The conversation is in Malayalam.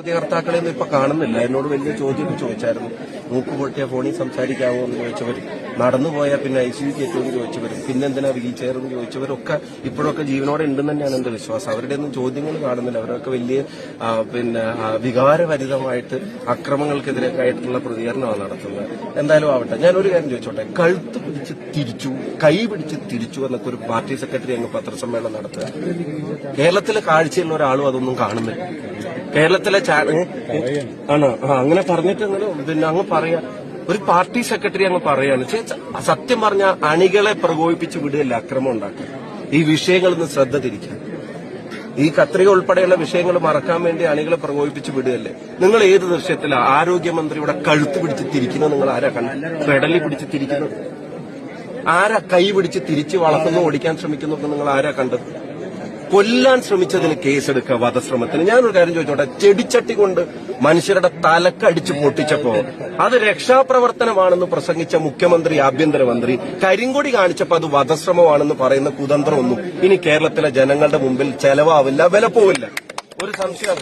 ചോദ്യകർത്താക്കളെയൊന്നും ഇപ്പൊ കാണുന്നില്ല. എന്നോട് വലിയ ചോദ്യം ചോദിച്ചായിരുന്നു. മൂക്ക് പൊട്ടിയ ഫോണിൽ സംസാരിക്കാവോ എന്ന് ചോദിച്ചവരും, നടന്നുപോയാൽ പിന്നെ ICU കയറ്റുമെന്ന് ചോദിച്ചവരും, പിന്നെന്തിനാ വീൽ ചെയർ എന്ന് ചോദിച്ചവരൊക്കെ ഇപ്പോഴൊക്കെ ജീവനോടെ ഉണ്ടെന്ന് തന്നെയാണ് എന്റെ വിശ്വാസം. അവരുടെ ഒന്നും ചോദ്യങ്ങൾ കാണുന്നില്ല. അവരൊക്കെ വലിയ വികാരഭരിതമായിട്ട് അക്രമങ്ങൾക്കെതിരൊക്കെ ആയിട്ടുള്ള പ്രതികരണമാണ് നടത്തുന്നത്. എന്തായാലും ആവട്ടെ, ഞാനൊരു കാര്യം ചോദിച്ചോട്ടെ. കഴുത്ത് പിടിച്ച് തിരിച്ചു, കൈ പിടിച്ച് തിരിച്ചു എന്നൊക്കെ ഒരു പാർട്ടി സെക്രട്ടറി അങ്ങ് പത്രസമ്മേളനം നടത്തുക. കേരളത്തിലെ കാഴ്ചയുള്ള ഒരാളും അതൊന്നും കാണുന്നില്ല. കേരളത്തിലെ ആണ് അങ്ങനെ പറഞ്ഞിട്ട് പിന്നെ അങ്ങ് പറയാ. ഒരു പാർട്ടി സെക്രട്ടറി അങ്ങ് പറയാണ്. സത്യം പറഞ്ഞ അണികളെ പ്രകോപിപ്പിച്ച് വിടുകയല്ല അക്രമം ഉണ്ടാക്കുക. ഈ വിഷയങ്ങളിൽ നിന്ന് ശ്രദ്ധ തിരിക്കുക. ഈ കത്രിക ഉൾപ്പെടെയുള്ള വിഷയങ്ങൾ മറക്കാൻ വേണ്ടി അണികളെ പ്രകോപിപ്പിച്ച് വിടുകയല്ലേ. നിങ്ങൾ ഏത് ദൃശ്യത്തിലാണ് ആരോഗ്യമന്ത്രിയുടെ കഴുത്ത് പിടിച്ച് തിരിക്കുന്നത്? നിങ്ങൾ ആരാ കണ്ടത്? പെടലി പിടിച്ച് തിരിക്കുന്നത് ആരാ? കൈ പിടിച്ച് തിരിച്ച് വളർത്തുന്നു ഓടിക്കാൻ ശ്രമിക്കുന്നു നിങ്ങൾ ആരാ കണ്ടത്? കൊല്ലാൻ ശ്രമിച്ചതിന് കേസെടുക്കുക, വധശ്രമത്തിന്. ഞാനൊരു കാര്യം ചോദിച്ചോട്ടെ. ചെടിച്ചട്ടി കൊണ്ട് മനുഷ്യരുടെ തലക്കടിച്ച് പൊട്ടിച്ചപ്പോ അത് രക്ഷാപ്രവർത്തനമാണെന്ന് പ്രസംഗിച്ച മുഖ്യമന്ത്രി, ആഭ്യന്തരമന്ത്രി കരിങ്കൊടി കാണിച്ചപ്പോ അത് വധശ്രമമാണെന്ന് പറയുന്ന കുതന്ത്രമൊന്നും ഇനി കേരളത്തിലെ ജനങ്ങളുടെ മുമ്പിൽ ചെലവാവില്ല, വില പോവില്ല. ഒരു സംശയം